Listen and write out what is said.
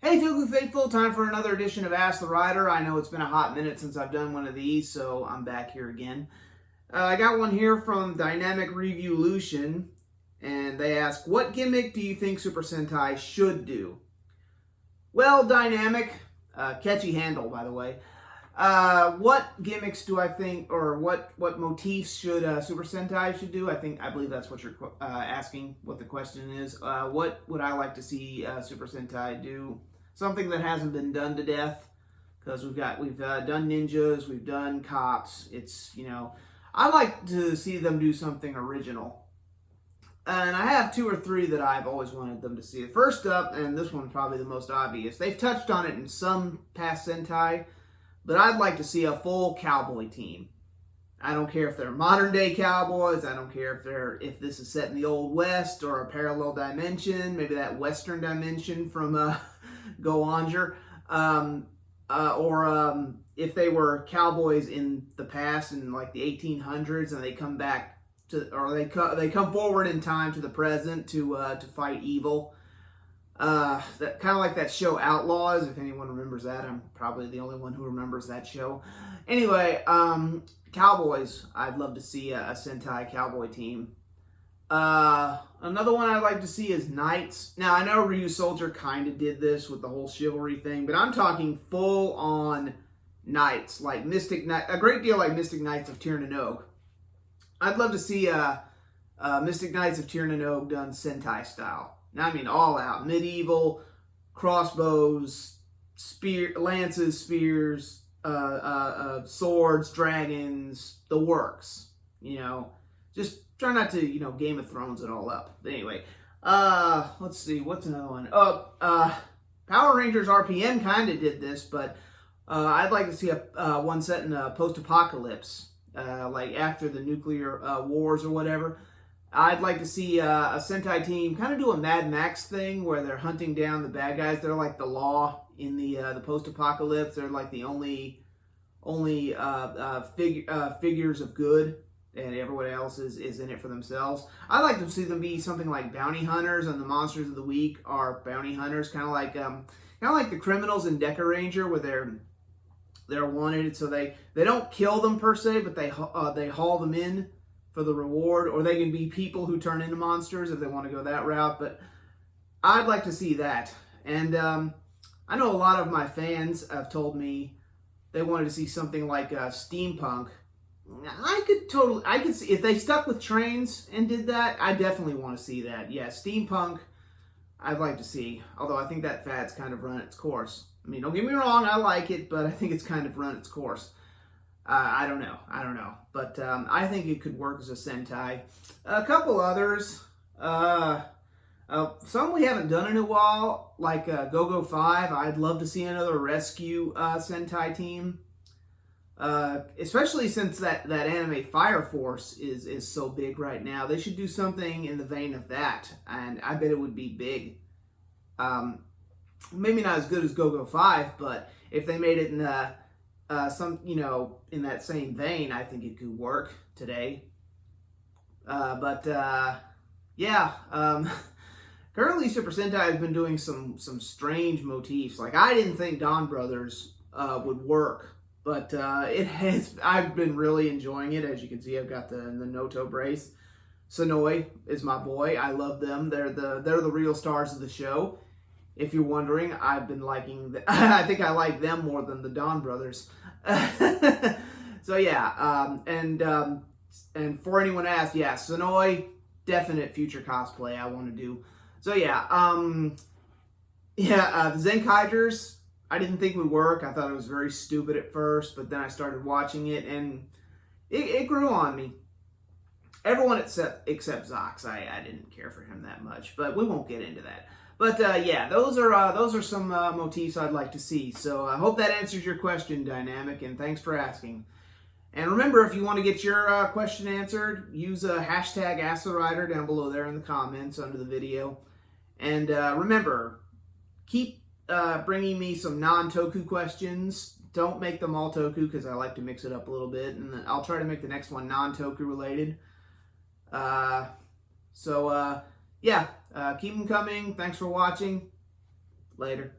Hey Toku Faithful, time for another edition of Ask the Rider. I know it's been a hot minute since I've done one of these, so I'm back here again. I got one here from Dynamic Review Lucian, and they ask, what gimmick do you think Super Sentai should do? Well, Dynamic, catchy handle, by the way. What gimmicks do I think, or what motifs should Super Sentai should do? I believe that's what you're asking, what the question is. What would I like to see Super Sentai do? Something that hasn't been done to death, because we've done ninjas, we've done cops. I like to see them do something original. And I have two or three that I've always wanted them to see. First up, and this one's probably the most obvious, they've touched on it in some past Sentai, but I'd like to see a full cowboy team. I don't care if they're modern day cowboys. I don't care if this is set in the Old West or a parallel dimension, maybe that Western dimension from Go Onger, or if they were cowboys in the past in like the 1800s and they come back to, or they come forward in time to the present to fight evil. That kind of like that show Outlaws, if anyone remembers that. I'm probably the only one who remembers that show. Anyway, cowboys. I'd love to see a Sentai cowboy team. Another one I'd like to see is knights. Now, I know Ryusoulger kind of did this with the whole chivalry thing, but I'm talking full-on knights, like Mystic Knight, a great deal like Mystic Knights of Tir na nog. I'd love to see Mystic Knights of Tir na nog done Sentai style. Now, I mean, all out. Medieval, crossbows, lances, spears, swords, dragons, the works. Just try not to, Game of Thrones it all up. But anyway, let's see, what's another one? Power Rangers RPM kind of did this, but I'd like to see one set in a post-apocalypse, like after the nuclear wars or whatever. I'd like to see a Sentai team kind of do a Mad Max thing where they're hunting down the bad guys. They're like the law in the post-apocalypse. They're like the only figures of good, and everyone else is in it for themselves. I'd like to see them be something like bounty hunters, and the monsters of the week are bounty hunters, kind of like the criminals in Deca Ranger, where they're wanted, so they don't kill them per se, but they haul them in for the reward, or they can be people who turn into monsters if they want to go that route. But I'd like to see that. And I know a lot of my fans have told me they wanted to see something like steampunk. I could see if they stuck with trains and did that. I definitely want to see that. Yeah, steampunk I'd like to see, although I think that fad's kind of run its course. I mean, don't get me wrong, I like it, but I think it's kind of run its course. I don't know. But I think it could work as a Sentai. A couple others. Some we haven't done in a while, like Go-Go 5. I'd love to see another rescue Sentai team. Especially since that anime Fire Force is so big right now. They should do something in the vein of that, and I bet it would be big. Maybe not as good as Go-Go 5, but if they made it in in that same vein, I think it could work today. Currently Super Sentai has been doing some strange motifs. Like, I didn't think Dawn Brothers would work, but it has. I've been really enjoying it. As you can see, I've got the Noto brace. Sonoi is my boy. I love them. They're the real stars of the show. If you're wondering, I've been liking I think I like them more than the Dawn Brothers. So yeah, and for anyone asked, yeah, Sonoi, definite future cosplay I want to do. So yeah, the Zenkaigers, I didn't think would work. I thought it was very stupid at first, but then I started watching it, and it grew on me. Everyone except Zox, I didn't care for him that much, but we won't get into that. But yeah, those are some motifs I'd like to see. So I hope that answers your question, Dynamic, and thanks for asking. And remember, if you want to get your question answered, use a hashtag AskTheRider down below there in the comments under the video. And remember, keep bringing me some non-Toku questions. Don't make them all Toku, because I like to mix it up a little bit. And I'll try to make the next one non-Toku related. Yeah, keep them coming. Thanks for watching. Later.